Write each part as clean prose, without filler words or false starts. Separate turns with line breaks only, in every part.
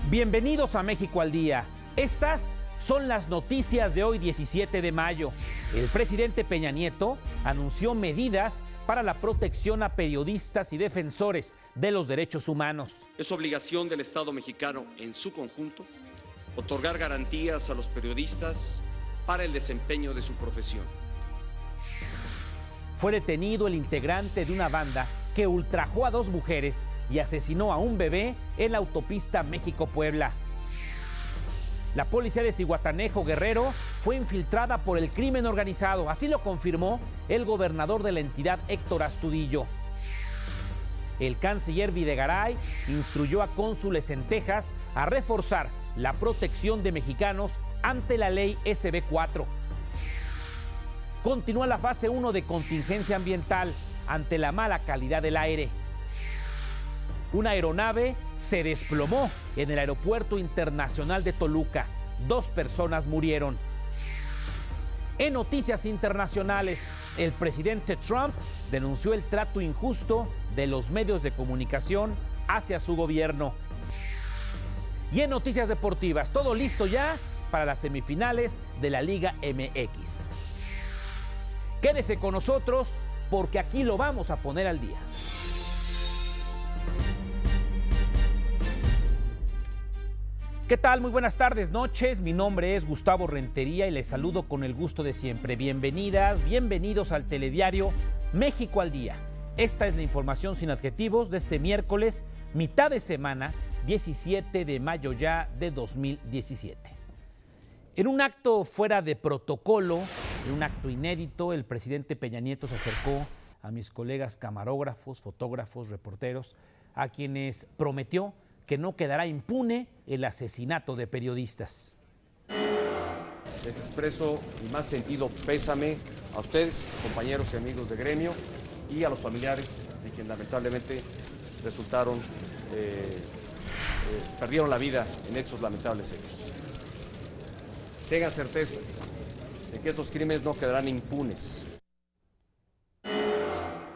Bienvenidos a México al Día. Estas son las noticias de hoy, 17 de mayo. El presidente Peña Nieto anunció medidas para la protección a periodistas y defensores de los derechos humanos.
Es obligación del Estado mexicano en su conjunto otorgar garantías a los periodistas para el desempeño de su profesión.
Fue detenido el integrante de una banda que ultrajó a 2 mujeres y asesinó a un bebé en la autopista México-Puebla. La policía de Zihuatanejo, Guerrero, fue infiltrada por el crimen organizado. Así lo confirmó el gobernador de la entidad, Héctor Astudillo. El canciller Videgaray instruyó a cónsules en Texas a reforzar la protección de mexicanos ante la ley SB 4. Continúa la fase 1 de contingencia ambiental ante la mala calidad del aire. Una aeronave se desplomó en el Aeropuerto Internacional de Toluca. 2 personas murieron. En noticias internacionales, el presidente Trump denunció el trato injusto de los medios de comunicación hacia su gobierno. Y en noticias deportivas, todo listo ya para las semifinales de la Liga MX. Quédese con nosotros porque aquí lo vamos a poner al día. ¿Qué tal? Muy buenas tardes, noches. Mi nombre es Gustavo Rentería y les saludo con el gusto de siempre. Bienvenidas, bienvenidos al telediario México al Día. Esta es la información sin adjetivos de este miércoles, mitad de semana, 17 de mayo ya de 2017. En un acto fuera de protocolo, en un acto inédito, el presidente Peña Nieto se acercó a mis colegas camarógrafos, fotógrafos, reporteros, a quienes prometió que no quedará impune el asesinato de periodistas.
Les expreso mi más sentido pésame a ustedes, compañeros y amigos de gremio, y a los familiares de quienes lamentablemente perdieron la vida en estos lamentables hechos. Tengan certeza de que estos crímenes no quedarán impunes.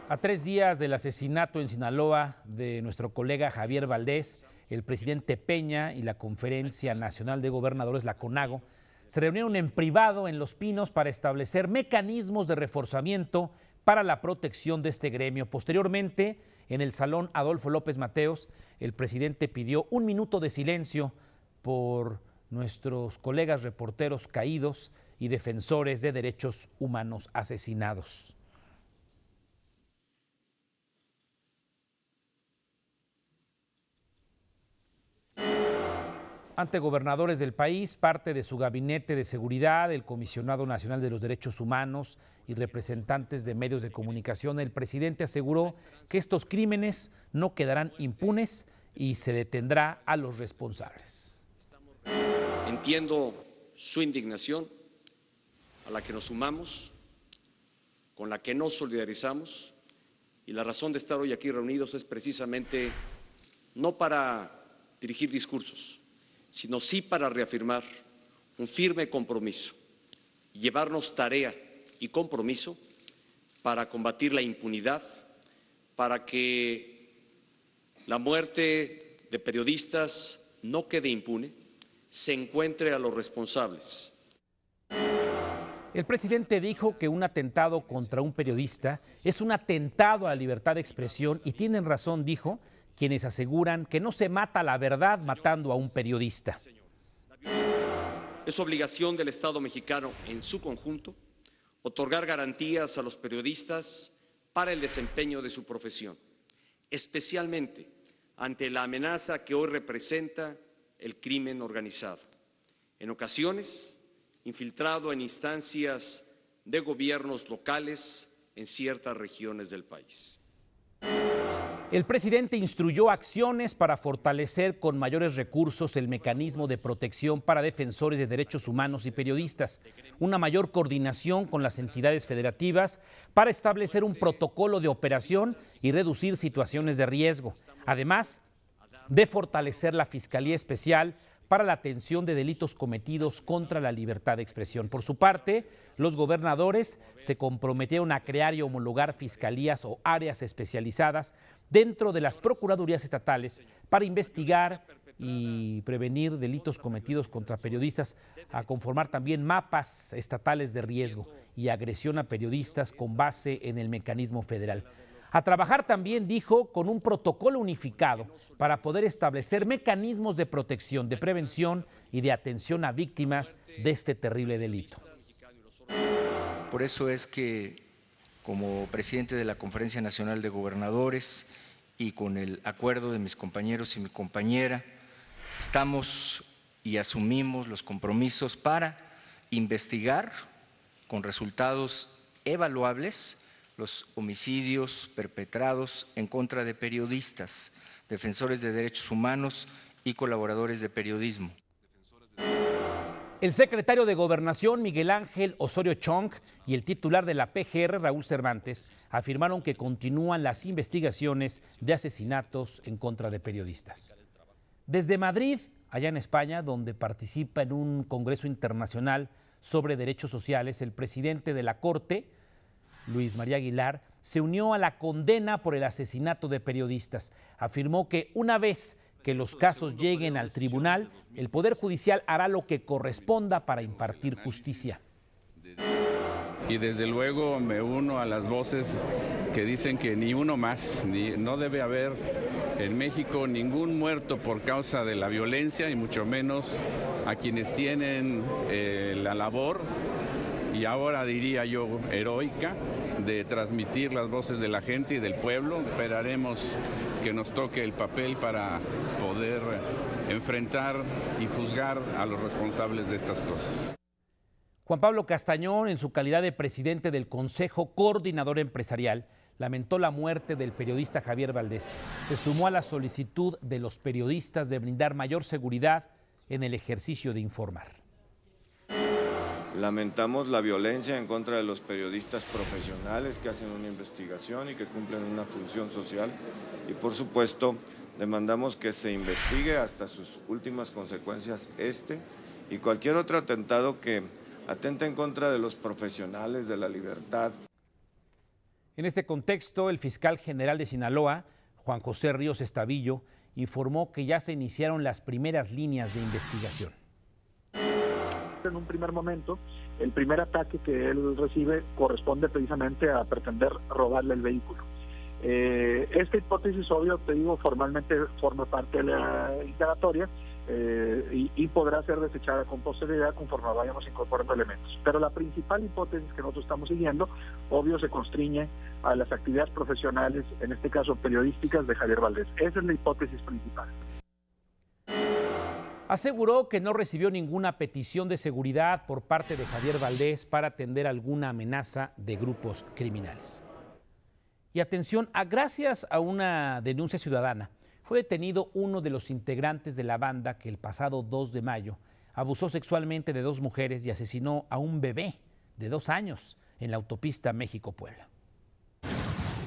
A 3 días del asesinato en Sinaloa de nuestro colega Javier Valdés, el presidente Peña y la Conferencia Nacional de Gobernadores, la CONAGO, se reunieron en privado en Los Pinos para establecer mecanismos de reforzamiento para la protección de este gremio. Posteriormente, en el Salón Adolfo López Mateos, el presidente pidió 1 minuto de silencio por nuestros colegas reporteros caídos y defensores de derechos humanos asesinados. Ante gobernadores del país, parte de su gabinete de seguridad, el Comisionado Nacional de los Derechos Humanos y representantes de medios de comunicación, el presidente aseguró que estos crímenes no quedarán impunes y se detendrá a los responsables.
Entiendo su indignación, a la que nos sumamos, con la que nos solidarizamos, y la razón de estar hoy aquí reunidos es precisamente no para dirigir discursos, sino sí para reafirmar un firme compromiso y llevarnos tarea y compromiso para combatir la impunidad, para que la muerte de periodistas no quede impune, se encuentre a los responsables.
El presidente dijo que un atentado contra un periodista es un atentado a la libertad de expresión y tienen razón, dijo, quienes aseguran que no se mata la verdad matando a un periodista.
Es obligación del Estado mexicano en su conjunto otorgar garantías a los periodistas para el desempeño de su profesión, especialmente ante la amenaza que hoy representa el crimen organizado, en ocasiones infiltrado en instancias de gobiernos locales en ciertas regiones del país.
El presidente instruyó acciones para fortalecer con mayores recursos el mecanismo de protección para defensores de derechos humanos y periodistas, una mayor coordinación con las entidades federativas para establecer un protocolo de operación y reducir situaciones de riesgo, además de fortalecer la Fiscalía Especial para la atención de delitos cometidos contra la libertad de expresión. Por su parte, los gobernadores se comprometieron a crear y homologar fiscalías o áreas especializadas dentro de las procuradurías estatales para investigar y prevenir delitos cometidos contra periodistas, a conformar también mapas estatales de riesgo y agresión a periodistas con base en el mecanismo federal. A trabajar también, dijo, con un protocolo unificado para poder establecer mecanismos de protección, de prevención y de atención a víctimas de este terrible delito.
Por eso es que, como presidente de la Conferencia Nacional de Gobernadores y con el acuerdo de mis compañeros y mi compañera, estamos y asumimos los compromisos para investigar con resultados evaluables los homicidios perpetrados en contra de periodistas, defensores de derechos humanos y colaboradores de periodismo.
El secretario de Gobernación, Miguel Ángel Osorio Chong, y el titular de la PGR, Raúl Cervantes, afirmaron que continúan las investigaciones de asesinatos en contra de periodistas. Desde Madrid, allá en España, donde participa en un congreso internacional sobre derechos sociales, el presidente de la Corte, Luis María Aguilar, se unió a la condena por el asesinato de periodistas. Afirmó que una vez que los casos lleguen al tribunal, el Poder Judicial hará lo que corresponda para impartir justicia.
Y desde luego me uno a las voces que dicen que ni uno más, no debe haber en México ningún muerto por causa de la violencia y mucho menos a quienes tienen la labor, y ahora diría yo heroica, de transmitir las voces de la gente y del pueblo. Esperaremos que nos toque el papel para poder enfrentar y juzgar a los responsables de estas cosas.
Juan Pablo Castañón, en su calidad de presidente del Consejo Coordinador Empresarial, lamentó la muerte del periodista Javier Valdés. Se sumó a la solicitud de los periodistas de brindar mayor seguridad en el ejercicio de informar.
Lamentamos la violencia en contra de los periodistas profesionales que hacen una investigación y que cumplen una función social, y por supuesto demandamos que se investigue hasta sus últimas consecuencias y cualquier otro atentado que atente en contra de los profesionales, de la libertad.
En este contexto, el fiscal general de Sinaloa, Juan José Ríos Estavillo, informó que ya se iniciaron las primeras líneas de investigación.
En un primer momento, el primer ataque que él recibe corresponde precisamente a pretender robarle el vehículo. Esta hipótesis, obvio, te digo, formalmente forma parte de la indagatoria y podrá ser desechada con posterioridad conforme vayamos incorporando elementos. Pero la principal hipótesis que nosotros estamos siguiendo, obvio, se constriñe a las actividades profesionales, en este caso periodísticas, de Javier Valdés. Esa es la hipótesis principal.
Aseguró que no recibió ninguna petición de seguridad por parte de Javier Valdés para atender alguna amenaza de grupos criminales. Y atención, gracias a una denuncia ciudadana, fue detenido uno de los integrantes de la banda que el pasado 2 de mayo abusó sexualmente de 2 mujeres y asesinó a un bebé de 2 años en la autopista México-Puebla.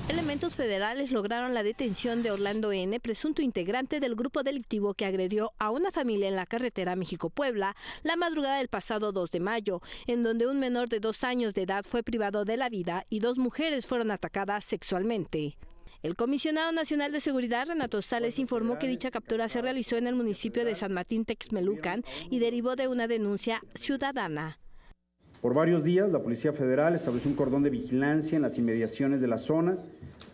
Elementos federales lograron la detención de Orlando N., presunto integrante del grupo delictivo que agredió a una familia en la carretera México-Puebla la madrugada del pasado 2 de mayo, en donde un menor de 2 años de edad fue privado de la vida y 2 mujeres fueron atacadas sexualmente. El comisionado nacional de seguridad, Renato Sales, informó que dicha captura se realizó en el municipio de San Martín Texmelucan y derivó de una denuncia ciudadana.
Por varios días, la Policía Federal estableció un cordón de vigilancia en las inmediaciones de la zona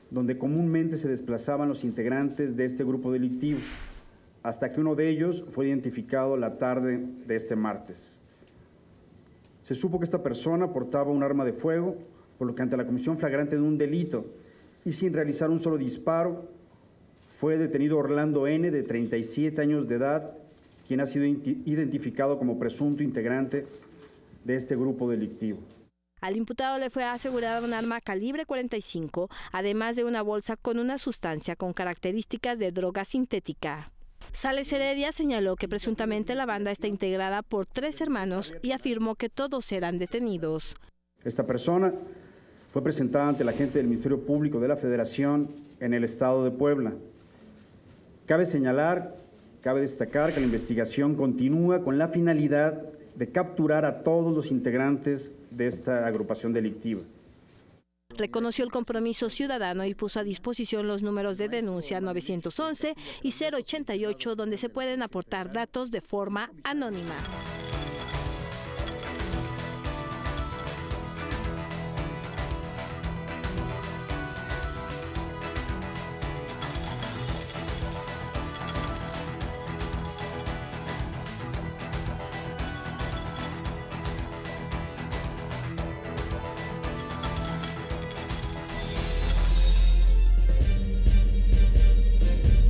donde comúnmente se desplazaban los integrantes de este grupo delictivo, hasta que uno de ellos fue identificado la tarde de este martes. Se supo que esta persona portaba un arma de fuego, por lo que ante la comisión flagrante de un delito y sin realizar un solo disparo, fue detenido Orlando N., de 37 años de edad, quien ha sido identificado como presunto integrante de este grupo delictivo.
Al imputado le fue asegurada un arma calibre 45, además de una bolsa con una sustancia con características de droga sintética. Sales Heredia señaló que presuntamente la banda está integrada por 3 hermanos y afirmó que todos serán detenidos.
Esta persona fue presentada ante la agente del Ministerio Público de la Federación en el estado de Puebla. Cabe destacar que la investigación continúa con la finalidad de capturar a todos los integrantes de esta agrupación delictiva.
reconoció el compromiso ciudadano y puso a disposición los números de denuncia 911 y 088, donde se pueden aportar datos de forma anónima.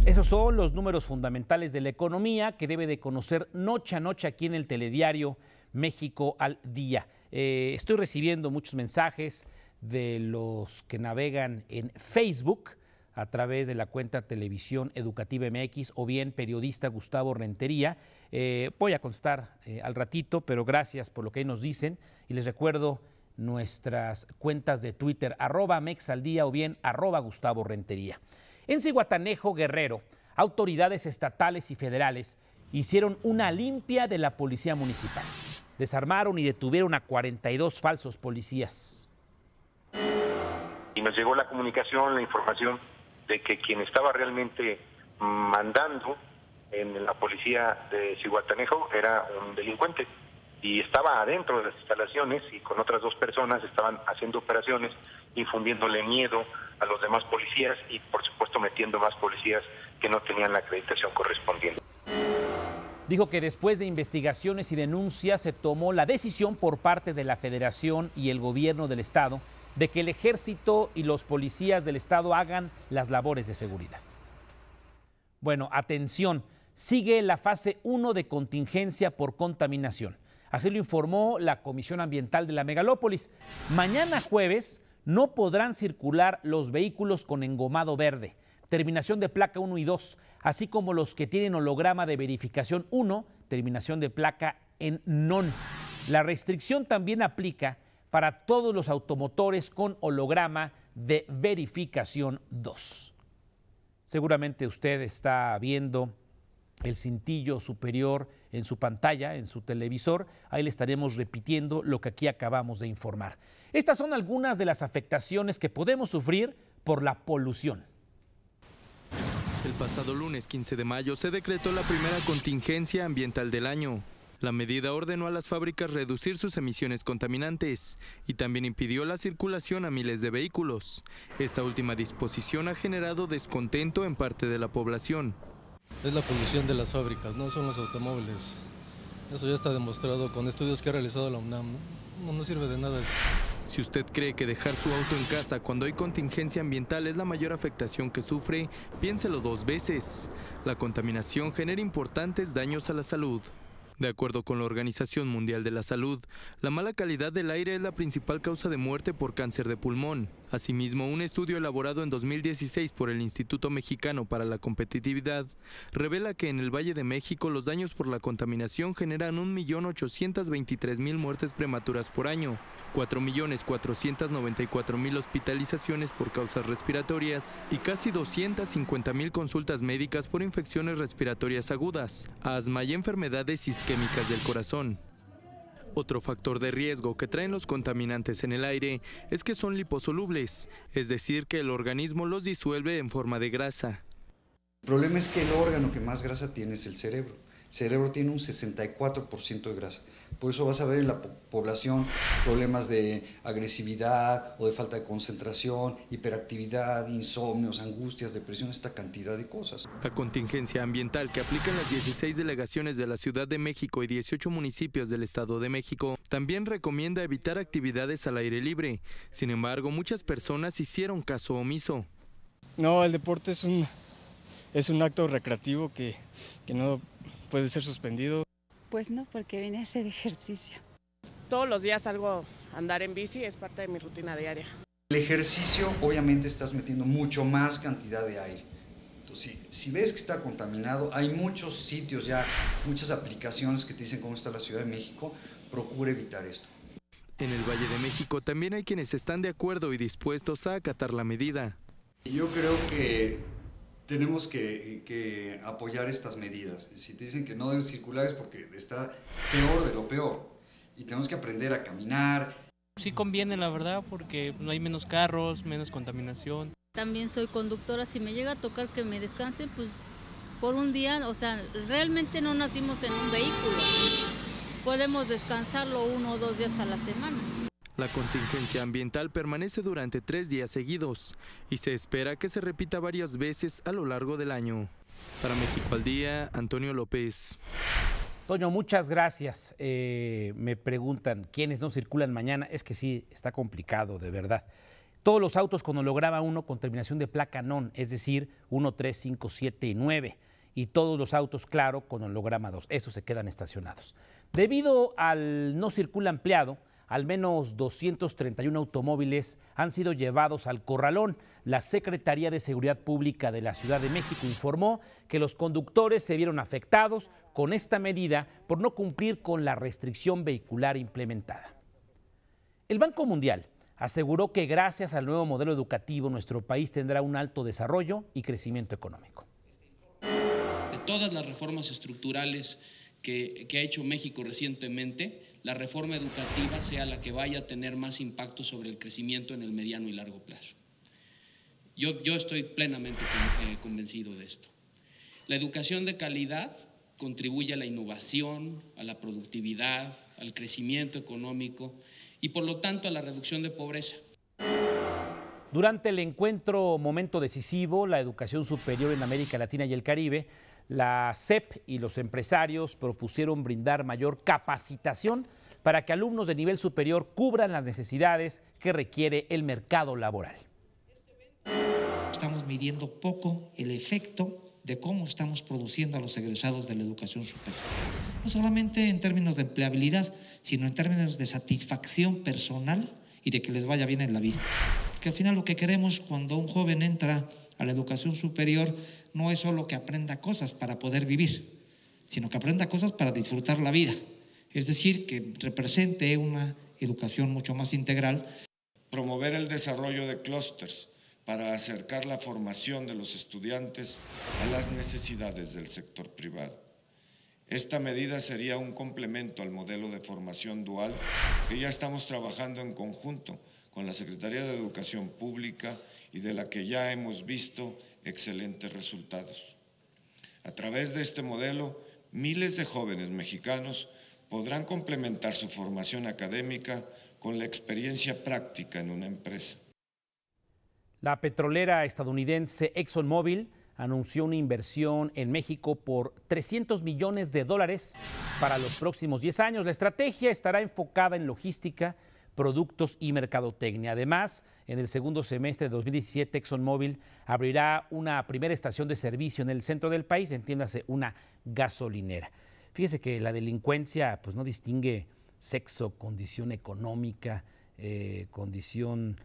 Esos son los números fundamentales de la economía que debe de conocer noche a noche aquí en el telediario México al Día. Estoy recibiendo muchos mensajes de los que navegan en Facebook a través de la cuenta Televisión Educativa MX o bien periodista Gustavo Rentería. Voy a contestar al ratito, pero gracias por lo que ahí nos dicen y les recuerdo nuestras cuentas de Twitter, @mexaldía o bien @Gustavo Rentería. En Zihuatanejo, Guerrero, autoridades estatales y federales hicieron una limpia de la policía municipal. Desarmaron y detuvieron a 42 falsos policías.
Y nos llegó la comunicación, la información de que quien estaba realmente mandando en la policía de Zihuatanejo era un delincuente y estaba adentro de las instalaciones y con otras 2 personas estaban haciendo operaciones, infundiéndole miedo a los demás policías y por supuesto metiendo más policías que no tenían la acreditación correspondiente.
Dijo que después de investigaciones y denuncias se tomó la decisión por parte de la Federación y el gobierno del estado de que el ejército y los policías del estado hagan las labores de seguridad. Bueno, atención, sigue la fase 1 de contingencia por contaminación. Así lo informó la Comisión Ambiental de la Megalópolis. Mañana jueves no podrán circular los vehículos con engomado verde, terminación de placa 1 y 2, así como los que tienen holograma de verificación 1, terminación de placa en non. La restricción también aplica para todos los automotores con holograma de verificación 2. Seguramente usted está viendo el cintillo superior en su pantalla, en su televisor. Ahí le estaremos repitiendo lo que aquí acabamos de informar. Estas son algunas de las afectaciones que podemos sufrir por la polución.
El pasado lunes 15 de mayo se decretó la primera contingencia ambiental del año. La medida ordenó a las fábricas reducir sus emisiones contaminantes y también impidió la circulación a miles de vehículos. Esta última disposición ha generado descontento en parte de la población.
Es la polución de las fábricas, no son los automóviles. Eso ya está demostrado con estudios que ha realizado la UNAM, ¿no? No sirve de nada eso.
Si usted cree que dejar su auto en casa cuando hay contingencia ambiental es la mayor afectación que sufre, piénselo 2 veces. La contaminación genera importantes daños a la salud. De acuerdo con la Organización Mundial de la Salud, la mala calidad del aire es la principal causa de muerte por cáncer de pulmón. Asimismo, un estudio elaborado en 2016 por el Instituto Mexicano para la Competitividad revela que en el Valle de México los daños por la contaminación generan 1.823.000 muertes prematuras por año, 4.494.000 hospitalizaciones por causas respiratorias y casi 250.000 consultas médicas por infecciones respiratorias agudas, asma y enfermedades isquémicas del corazón. Otro factor de riesgo que traen los contaminantes en el aire es que son liposolubles, es decir, que el organismo los disuelve en forma de grasa.
El problema es que el órgano que más grasa tiene es el cerebro. El cerebro tiene un 64% de grasa. Por eso vas a ver en la población problemas de agresividad o de falta de concentración, hiperactividad, insomnios, angustias, depresión, esta cantidad de cosas.
La contingencia ambiental que aplican las 16 delegaciones de la Ciudad de México y 18 municipios del Estado de México también recomienda evitar actividades al aire libre. Sin embargo, muchas personas hicieron caso omiso.
No, el deporte es un acto recreativo que no puede ser suspendido.
Pues no, porque vine a hacer ejercicio.
Todos los días salgo a andar en bici, es parte de mi rutina diaria.
El ejercicio, obviamente, estás metiendo mucho más cantidad de aire. Entonces, si ves que está contaminado, hay muchos sitios ya, muchas aplicaciones que te dicen cómo está la Ciudad de México. Procura evitar esto.
En el Valle de México también hay quienes están de acuerdo y dispuestos a acatar la medida.
Yo creo que tenemos que apoyar estas medidas. Si te dicen que no debes circular es porque está peor de lo peor. Y tenemos que aprender a caminar.
Sí conviene, la verdad, porque no hay menos carros, menos contaminación.
También soy conductora, si me llega a tocar que me descanse, pues por un día, o sea, realmente no nacimos en un vehículo. Podemos descansarlo 1 o 2 días a la semana.
La contingencia ambiental permanece durante 3 días seguidos y se espera que se repita varias veces a lo largo del año. Para México al Día, Antonio López.
Toño, muchas gracias. Me preguntan, ¿quiénes no circulan mañana? Es que sí, está complicado, de verdad. Todos los autos con holograma 1 con terminación de placa NON, es decir, 1, 3, 5, 7 y 9. Y todos los autos, claro, con holograma 2. Esos se quedan estacionados. Debido al no circula ampliado, al menos 231 automóviles han sido llevados al corralón. La Secretaría de Seguridad Pública de la Ciudad de México informó que los conductores se vieron afectados con esta medida por no cumplir con la restricción vehicular implementada. El Banco Mundial aseguró que gracias al nuevo modelo educativo nuestro país tendrá un alto desarrollo y crecimiento económico.
De todas las reformas estructurales que ha hecho México recientemente, la reforma educativa sea la que vaya a tener más impacto sobre el crecimiento en el mediano y largo plazo. Yo estoy plenamente convencido de esto. La educación de calidad contribuye a la innovación, a la productividad, al crecimiento económico y por lo tanto a la reducción de pobreza.
Durante el encuentro Momento Decisivo, la educación superior en América Latina y el Caribe, la SEP y los empresarios propusieron brindar mayor capacitación para que alumnos de nivel superior cubran las necesidades que requiere el mercado laboral.
Estamos midiendo poco el efecto de cómo estamos produciendo a los egresados de la educación superior. No solamente en términos de empleabilidad, sino en términos de satisfacción personal y de que les vaya bien en la vida. Porque al final lo que queremos cuando un joven entra a la educación superior no es solo que aprenda cosas para poder vivir, sino que aprenda cosas para disfrutar la vida. Es decir, que represente una educación mucho más integral.
Promover el desarrollo de clústeres para acercar la formación de los estudiantes a las necesidades del sector privado. Esta medida sería un complemento al modelo de formación dual que ya estamos trabajando en conjunto con la Secretaría de Educación Pública y de la que ya hemos visto excelentes resultados. A través de este modelo, miles de jóvenes mexicanos podrán complementar su formación académica con la experiencia práctica en una empresa.
La petrolera estadounidense ExxonMobil anunció una inversión en México por $300 millones para los próximos 10 años. La estrategia estará enfocada en logística, productos y mercadotecnia. Además, en el segundo semestre de 2017, ExxonMobil abrirá una primera estación de servicio en el centro del país, entiéndase, una gasolinera. Fíjese que la delincuencia pues, no distingue sexo, condición económica, condición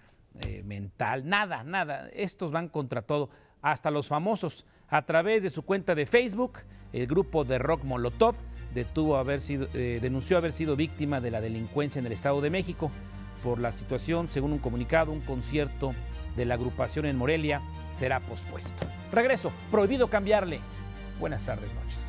mental, nada. Estos van contra todo, hasta los famosos. A través de su cuenta de Facebook, el grupo de rock Molotov denunció haber sido víctima de la delincuencia en el Estado de México. Por la situación, según un comunicado, un concierto de la agrupación en Morelia será pospuesto. Regreso, prohibido cambiarle. Buenas tardes, noches.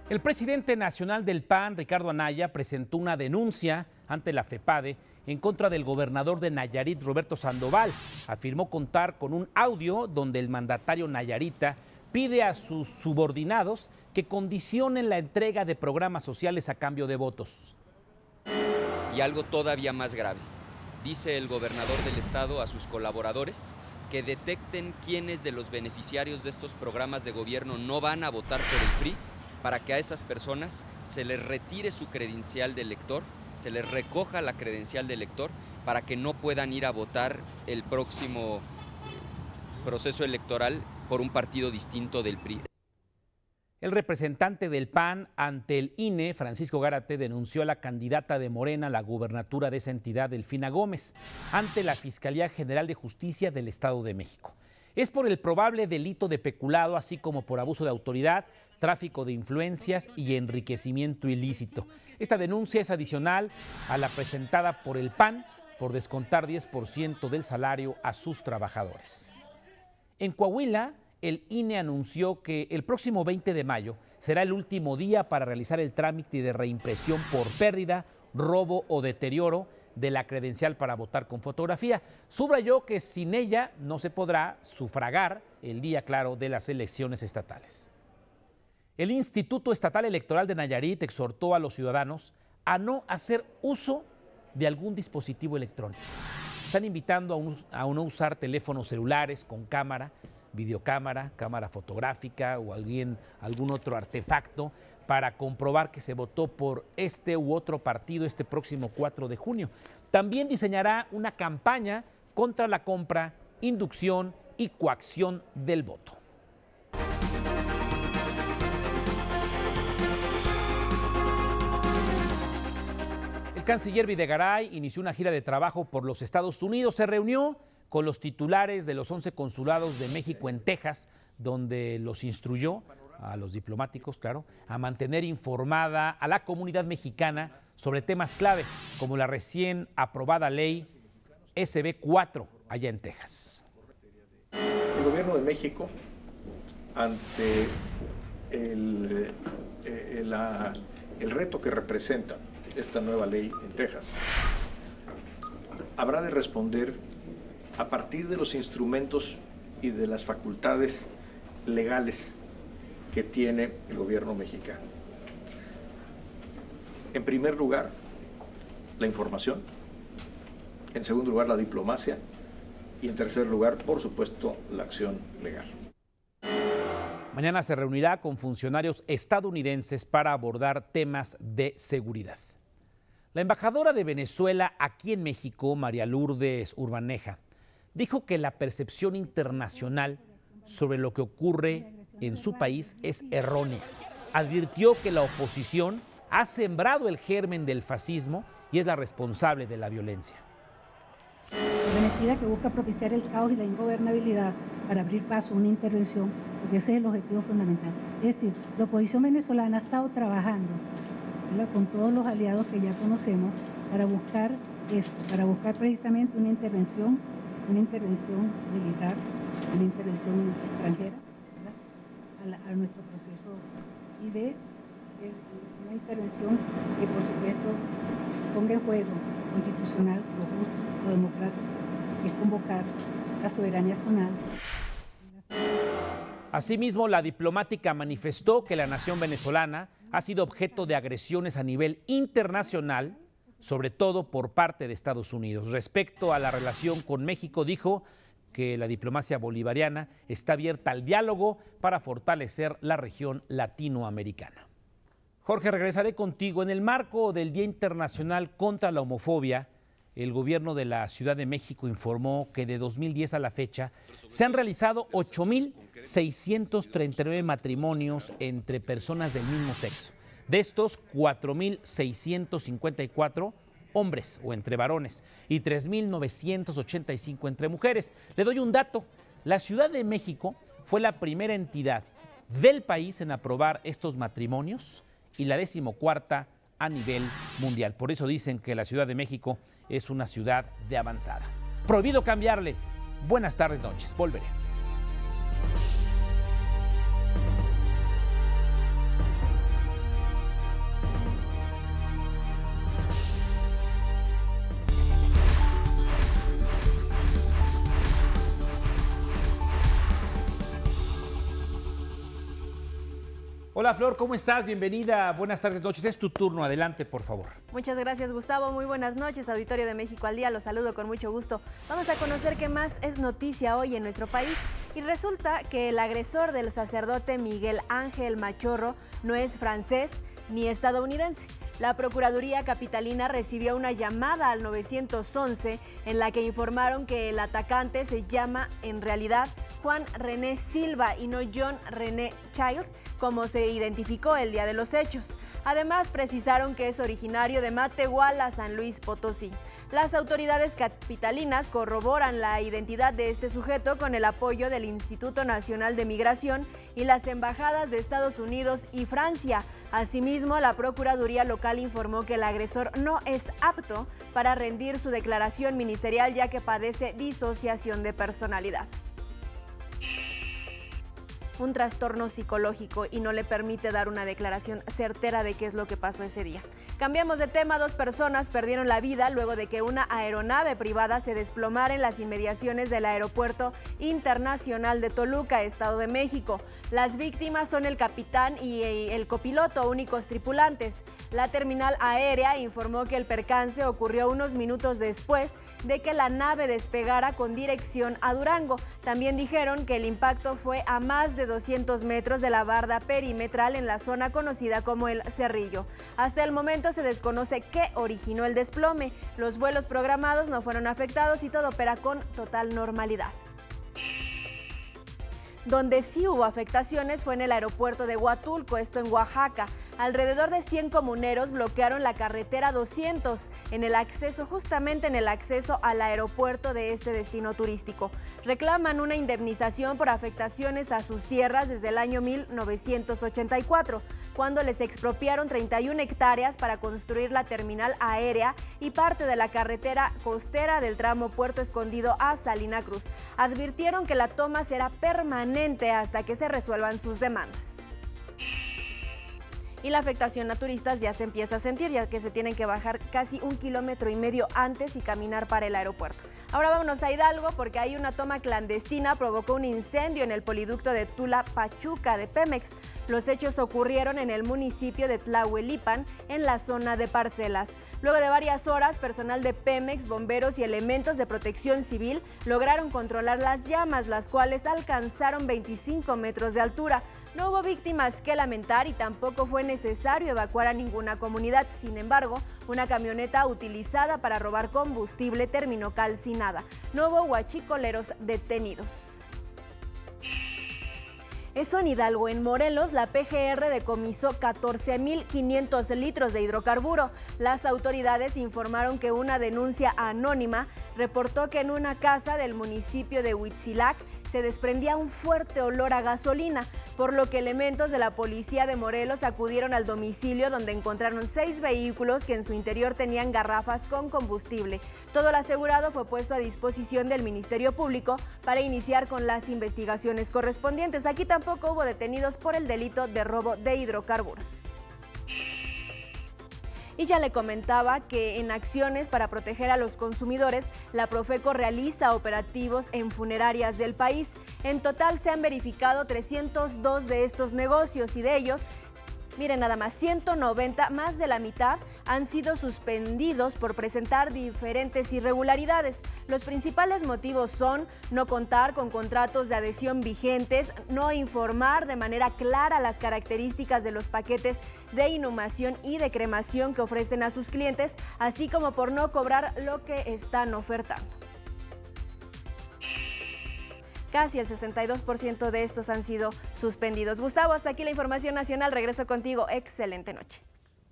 El presidente nacional del PAN, Ricardo Anaya, presentó una denuncia ante la FEPADE en contra del gobernador de Nayarit, Roberto Sandoval. Afirmó contar con un audio donde el mandatario nayarita pide a sus subordinados que condicionen la entrega de programas sociales a cambio de votos.
Y algo todavía más grave, dice el gobernador del estado a sus colaboradores que detecten quiénes de los beneficiarios de estos programas de gobierno no van a votar por el PRI, para que a esas personas se les retire su credencial de elector, se les recoja la credencial de elector, para que no puedan ir a votar el próximo proceso electoral por un partido distinto del PRI.
El representante del PAN ante el INE, Francisco Gárate, denunció a la candidata de Morena a la gubernatura de esa entidad, Delfina Gómez, ante la Fiscalía General de Justicia del Estado de México. Es por el probable delito de peculado, así como por abuso de autoridad, tráfico de influencias y enriquecimiento ilícito. Esta denuncia es adicional a la presentada por el PAN por descontar 10% del salario a sus trabajadores. En Coahuila, el INE anunció que el próximo 20 de mayo será el último día para realizar el trámite de reimpresión por pérdida, robo o deterioro de la credencial para votar con fotografía. Subrayó que sin ella no se podrá sufragar el día claro de las elecciones estatales. El Instituto Estatal Electoral de Nayarit exhortó a los ciudadanos a no hacer uso de algún dispositivo electrónico. Están invitando a no usar teléfonos celulares con cámara, videocámara, cámara fotográfica o algún otro artefacto para comprobar que se votó por este u otro partido este próximo 4 de junio. También diseñará una campaña contra la compra, inducción y coacción del voto. El canciller Videgaray inició una gira de trabajo por los Estados Unidos. Se reunió con los titulares de los 11 consulados de México en Texas, donde los instruyó, a los diplomáticos, claro, a mantener informada a la comunidad mexicana sobre temas clave, como la recién aprobada ley SB 4 allá en Texas.
El gobierno de México, ante el reto que representa esta nueva ley en Texas, habrá de responder a partir de los instrumentos y de las facultades legales que tiene el gobierno mexicano. En primer lugar, la información. En segundo lugar, la diplomacia. Y en tercer lugar, por supuesto, la acción legal.
Mañana se reunirá con funcionarios estadounidenses para abordar temas de seguridad. La embajadora de Venezuela aquí en México, María Lourdes Urbaneja, dijo que la percepción internacional sobre lo que ocurre en su país es errónea. Advirtió que la oposición ha sembrado el germen del fascismo y es la responsable de la violencia.
La mentira que busca propiciar el caos y la ingobernabilidad para abrir paso a una intervención, porque ese es el objetivo fundamental. Es decir, la oposición venezolana ha estado trabajando, ¿verdad?, con todos los aliados que ya conocemos para buscar eso, para buscar precisamente una intervención militar, una intervención extranjera, ¿verdad?, a nuestro proceso y de una intervención que por supuesto ponga en juego constitucional, lo justo, lo democrático, que es convocar la soberanía nacional.
Asimismo, la diplomática manifestó que la nación venezolana ha sido objeto de agresiones a nivel internacional, sobre todo por parte de Estados Unidos. Respecto a la relación con México, dijo que la diplomacia bolivariana está abierta al diálogo para fortalecer la región latinoamericana. Jorge, regresaré contigo. En el marco del Día Internacional contra la Homofobia, el gobierno de la Ciudad de México informó que de 2010 a la fecha se han realizado 8,639 matrimonios entre personas del mismo sexo. De estos, 4,654 hombres o entre varones y 3,985 entre mujeres. Le doy un dato: la Ciudad de México fue la primera entidad del país en aprobar estos matrimonios y la 14ª a nivel mundial. Por eso dicen que la Ciudad de México es una ciudad de avanzada. Prohibido cambiarle. Buenas tardes, noches. Volveré. Hola Flor, ¿cómo estás? Bienvenida, buenas tardes, noches. Es tu turno, adelante, por favor.
Muchas gracias, Gustavo. Muy buenas noches, auditorio de México al Día. Los saludo con mucho gusto. Vamos a conocer qué más es noticia hoy en nuestro país. Y resulta que el agresor del sacerdote Miguel Ángel Machorro no es francés ni estadounidense. La Procuraduría Capitalina recibió una llamada al 911 en la que informaron que el atacante se llama en realidad Juan René Silva y no John René Child. como se identificó el día de los hechos. Además, precisaron que es originario de Matehuala, San Luis Potosí. Las autoridades capitalinas corroboran la identidad de este sujeto con el apoyo del Instituto Nacional de Migración y las embajadas de Estados Unidos y Francia. Asimismo, la Procuraduría Local informó que el agresor no es apto para rendir su declaración ministerial, ya que padece disociación de personalidad, un trastorno psicológico, y no le permite dar una declaración certera de qué es lo que pasó ese día. Cambiamos de tema. 2 personas perdieron la vida luego de que una aeronave privada se desplomara en las inmediaciones del Aeropuerto Internacional de Toluca, Estado de México. Las víctimas son el capitán y el copiloto, únicos tripulantes. La terminal aérea informó que el percance ocurrió unos minutos después de que la nave despegara con dirección a Durango. También dijeron que el impacto fue a más de 200 metros de la barda perimetral en la zona conocida como El Cerrillo. Hasta el momento se desconoce qué originó el desplome. Los vuelos programados no fueron afectados y todo opera con total normalidad. Donde sí hubo afectaciones fue en el aeropuerto de Huatulco, esto en Oaxaca. Alrededor de 100 comuneros bloquearon la carretera 200 justamente en el acceso al aeropuerto de este destino turístico. Reclaman una indemnización por afectaciones a sus tierras desde el año 1984, cuando les expropiaron 31 hectáreas para construir la terminal aérea y parte de la carretera costera del tramo Puerto Escondido a Salina Cruz. Advirtieron que la toma será permanente hasta que se resuelvan sus demandas. Y la afectación a turistas ya se empieza a sentir, ya que se tienen que bajar casi 1,5 kilómetros antes y caminar para el aeropuerto. Ahora vámonos a Hidalgo, porque hay una toma clandestina provocó un incendio en el poliducto de Tula-Pachuca de Pemex. Los hechos ocurrieron en el municipio de Tlahuelipan, en la zona de parcelas. Luego de varias horas, personal de Pemex, bomberos y elementos de protección civil lograron controlar las llamas, las cuales alcanzaron 25 metros de altura. No hubo víctimas que lamentar y tampoco fue necesario evacuar a ninguna comunidad. Sin embargo, una camioneta utilizada para robar combustible terminó calcinada. No hubo huachicoleros detenidos. Eso en Hidalgo. En Morelos, la PGR decomisó 14.500 litros de hidrocarburo. Las autoridades informaron que una denuncia anónima reportó que en una casa del municipio de Huitzilac se desprendía un fuerte olor a gasolina, por lo que elementos de la policía de Morelos acudieron al domicilio, donde encontraron 6 vehículos que en su interior tenían garrafas con combustible. Todo lo asegurado fue puesto a disposición del Ministerio Público para iniciar con las investigaciones correspondientes. Aquí tampoco hubo detenidos por el delito de robo de hidrocarburos. Y ya le comentaba que en acciones para proteger a los consumidores, la Profeco realiza operativos en funerarias del país. En total se han verificado 302 de estos negocios y de ellos, miren nada más, 190, más de la mitad, han sido suspendidos por presentar diferentes irregularidades. Los principales motivos son no contar con contratos de adhesión vigentes, no informar de manera clara las características de los paquetes de inhumación y de cremación que ofrecen a sus clientes, así como por no cobrar lo que están ofertando. Casi el 62% de estos han sido suspendidos. Gustavo, hasta aquí la información nacional. Regreso contigo. Excelente noche.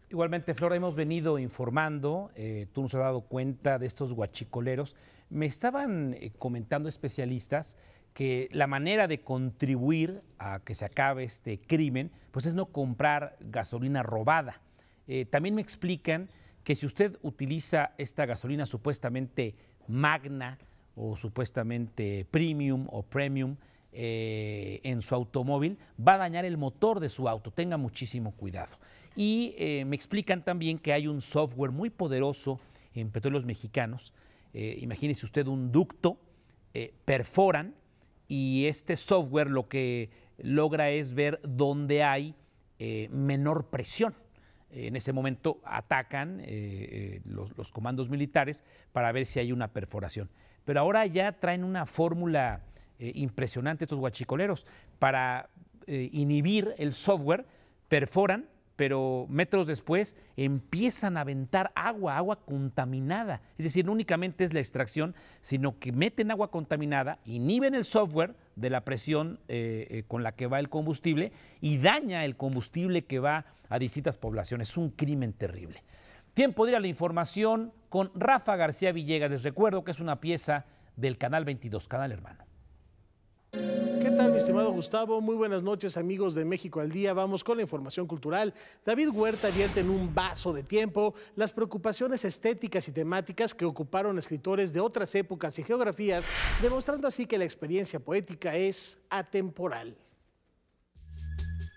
Igualmente, Flora, hemos venido informando, tú nos has dado cuenta de estos huachicoleros. Me estaban comentando especialistas que la manera de contribuir a que se acabe este crimen, pues es no comprar gasolina robada. También me explican que si usted utiliza esta gasolina supuestamente magna o supuestamente premium o premium en su automóvil, va a dañar el motor de su auto. Tenga muchísimo cuidado. Y me explican también que hay un software muy poderoso en Petróleos Mexicanos. Imagínese usted un ducto, perforan, y este software lo que logra es ver dónde hay menor presión. En ese momento atacan los comandos militares para ver si hay una perforación. Pero ahora ya traen una fórmula impresionante estos huachicoleros. Para inhibir el software, perforan pero metros después empiezan a aventar agua contaminada. Es decir, no únicamente es la extracción, sino que meten agua contaminada, inhiben el software de la presión con la que va el combustible y daña el combustible que va a distintas poblaciones. Es un crimen terrible. Tiempo de ir a la información con Rafa García Villegas. Les recuerdo que es una pieza del Canal 22, Canal Hermano.
¿Qué tal, mi estimado Gustavo? Muy buenas noches, amigos de México al Día. Vamos con la información cultural. David Huerta vierte en un vaso de tiempo las preocupaciones estéticas y temáticas que ocuparon escritores de otras épocas y geografías, demostrando así que la experiencia poética es atemporal.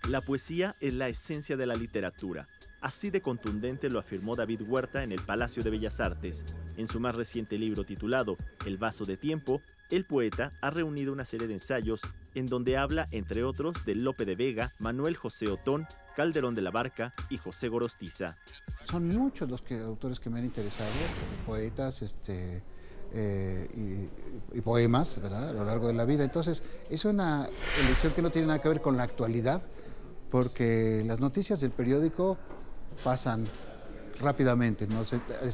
La poesía es la esencia de la literatura. Así de contundente lo afirmó David Huerta en el Palacio de Bellas Artes. En su más reciente libro titulado El vaso de tiempo, el poeta ha reunido una serie de ensayos en donde habla, entre otros, de Lope de Vega, Manuel José Otón, Calderón de la Barca y José Gorostiza.
Son muchos los autores que me han interesado, poetas y poemas, ¿verdad?, a lo largo de la vida. Entonces, es una elección que no tiene nada que ver con la actualidad, porque las noticias del periódico pasan rápidamente, ¿no?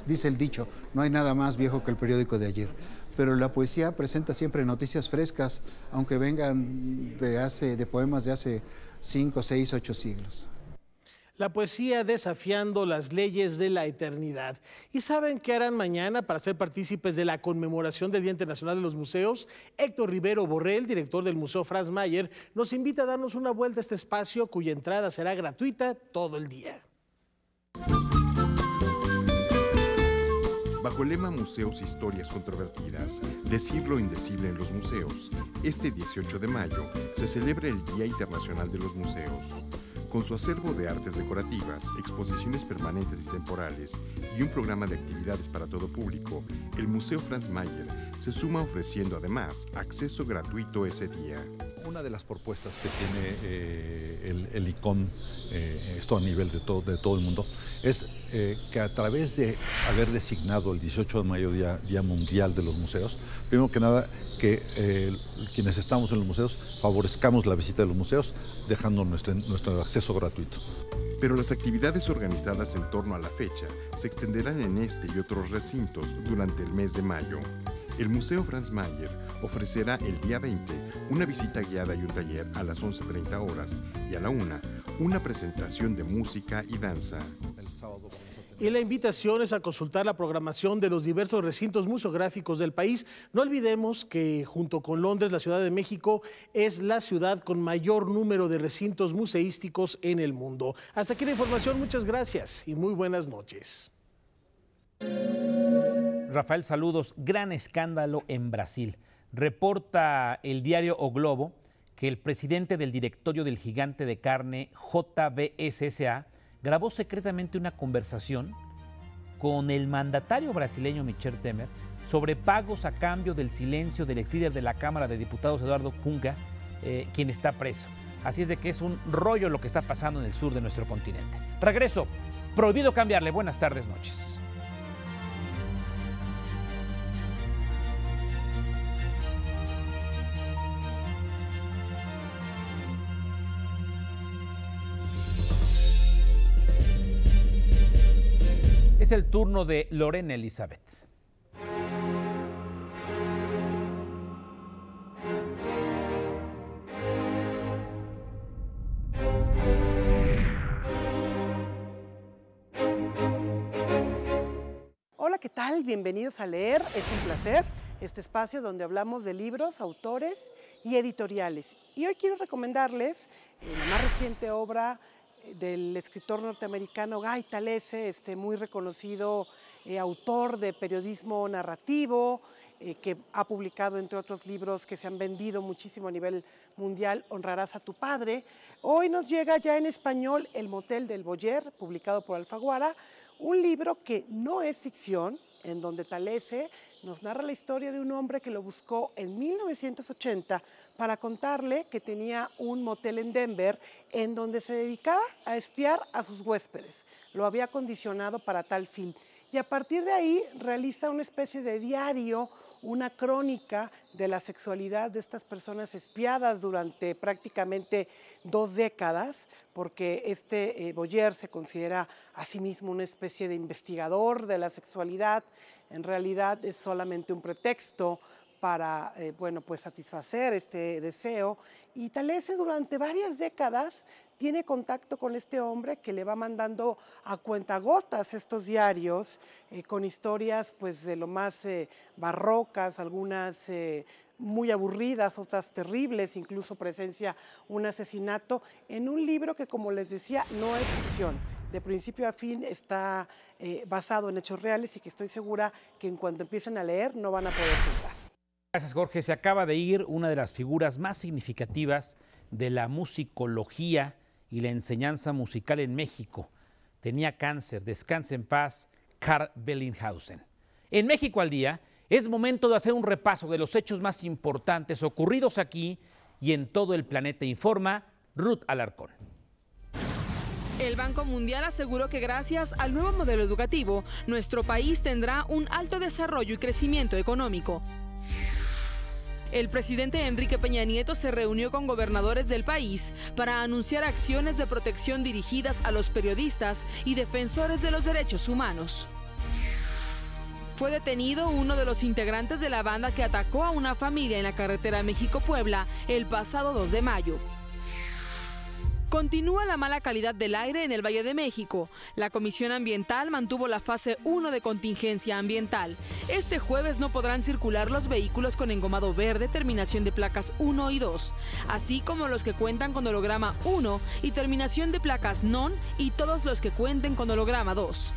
Dice el dicho, no hay nada más viejo que el periódico de ayer. Pero la poesía presenta siempre noticias frescas, aunque vengan de poemas de hace 5, 6, 8 siglos.
La poesía desafiando las leyes de la eternidad. ¿Y saben qué harán mañana para ser partícipes de la conmemoración del Día Internacional de los Museos? Héctor Rivero Borrell, director del Museo Franz Mayer, nos invita a darnos una vuelta a este espacio cuya entrada será gratuita todo el día.
Bajo el lema Museos, Historias Controvertidas, decir lo indecible en los museos, este 18 de mayo se celebra el Día Internacional de los Museos. Con su acervo de artes decorativas, exposiciones permanentes y temporales y un programa de actividades para todo público, el Museo Franz Mayer se suma ofreciendo además acceso gratuito ese día.
Una de las propuestas que tiene el ICOM, esto a nivel de todo el mundo, es que a través de haber designado el 18 de mayo Día Mundial de los Museos, primero que nada, que quienes estamos en los museos favorezcamos la visita de los museos, dejando nuestro acceso gratuito.
Pero las actividades organizadas en torno a la fecha se extenderán en este y otros recintos durante el mes de mayo. El Museo Franz Mayer ofrecerá el día 20 una visita guiada y un taller a las 11:30 horas y a la 1 una presentación de música y danza.
Y la invitación es a consultar la programación de los diversos recintos museográficos del país. No olvidemos que junto con Londres, la Ciudad de México es la ciudad con mayor número de recintos museísticos en el mundo. Hasta aquí la información, muchas gracias y muy buenas noches.
Rafael, saludos. Gran escándalo en Brasil. Reporta el diario O Globo que el presidente del directorio del gigante de carne JBS S.A. grabó secretamente una conversación con el mandatario brasileño Michel Temer sobre pagos a cambio del silencio del ex líder de la Cámara de Diputados, Eduardo Cunha, quien está preso. Así es de que es un rollo lo que está pasando en el sur de nuestro continente. Regreso. Prohibido cambiarle. Buenas tardes, noches. Es el turno de Lorena Elizabeth.
Hola, ¿qué tal? Bienvenidos a Leer, es un placer. Este espacio donde hablamos de libros, autores y editoriales. Y hoy quiero recomendarles la más reciente obra del escritor norteamericano Guy Talese, muy reconocido autor de periodismo narrativo, que ha publicado, entre otros libros que se han vendido muchísimo a nivel mundial, Honrarás a tu padre. Hoy nos llega ya en español El motel del Boyer, publicado por Alfaguara, un libro que no es ficción, en donde Talese nos narra la historia de un hombre que lo buscó en 1980 para contarle que tenía un motel en Denver en donde se dedicaba a espiar a sus huéspedes. Lo había condicionado para tal fin. y a partir de ahí realiza una especie de diario, una crónica de la sexualidad de estas personas espiadas durante prácticamente 2 décadas, porque Boyer se considera a sí mismo una especie de investigador de la sexualidad. En realidad es solamente un pretexto para pues satisfacer este deseo, y Talese durante varias décadas tiene contacto con este hombre que le va mandando a cuentagotas estos diarios con historias pues de lo más barrocas, algunas muy aburridas, otras terribles, incluso presencia un asesinato en un libro que, como les decía, no es ficción. De principio a fin está basado en hechos reales y que estoy segura que en cuanto empiecen a leer no van a poder soltar.
Gracias, Jorge. Se acaba de ir una de las figuras más significativas de la musicología y la enseñanza musical en México. Tenía cáncer, descanse en paz, Karl Bellinghausen. En México al Día es momento de hacer un repaso de los hechos más importantes ocurridos aquí y en todo el planeta, informa Ruth Alarcón.
El Banco Mundial aseguró que gracias al nuevo modelo educativo, nuestro país tendrá un alto desarrollo y crecimiento económico. El presidente Enrique Peña Nieto se reunió con gobernadores del país para anunciar acciones de protección dirigidas a los periodistas y defensores de los derechos humanos. Fue detenido uno de los integrantes de la banda que atacó a una familia en la carretera México-Puebla el pasado 2 de mayo. Continúa la mala calidad del aire en el Valle de México. La Comisión Ambiental mantuvo la fase 1 de contingencia ambiental. Este jueves no podrán circular los vehículos con engomado verde, terminación de placas 1 y 2, así como los que cuentan con holograma 1 y terminación de placas NON, y todos los que cuenten con holograma 2.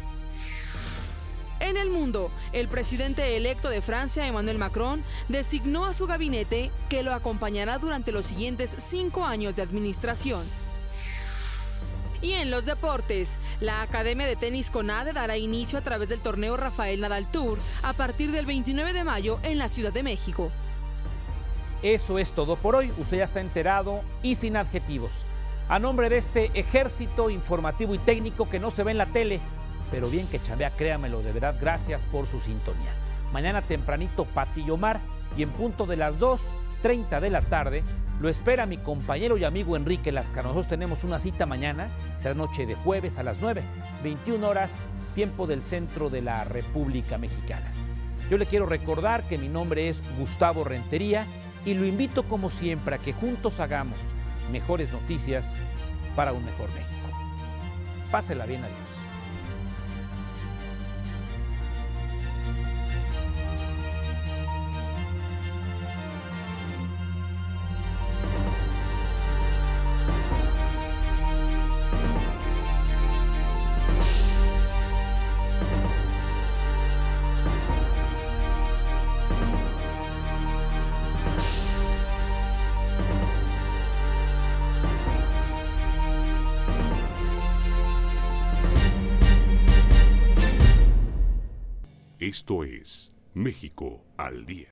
En el mundo, el presidente electo de Francia, Emmanuel Macron, designó a su gabinete que lo acompañará durante los siguientes 5 años de administración. Y en los deportes, la Academia de Tenis CONADE dará inicio a través del torneo Rafael Nadal Tour a partir del 29 de mayo en la Ciudad de México.
Eso es todo por hoy. Usted ya está enterado y sin adjetivos. A nombre de este ejército informativo y técnico que no se ve en la tele, pero bien que chambea, créamelo, de verdad, gracias por su sintonía. Mañana tempranito, Pati y Omar, y en punto de las 2:30 de la tarde, lo espera mi compañero y amigo Enrique Lascano. Nosotros tenemos una cita mañana, será noche de jueves a las 9:21 horas, tiempo del centro de la República Mexicana. Yo le quiero recordar que mi nombre es Gustavo Rentería y lo invito como siempre a que juntos hagamos mejores noticias para un mejor México. Pásela bien, adiós.
Esto es México al Día.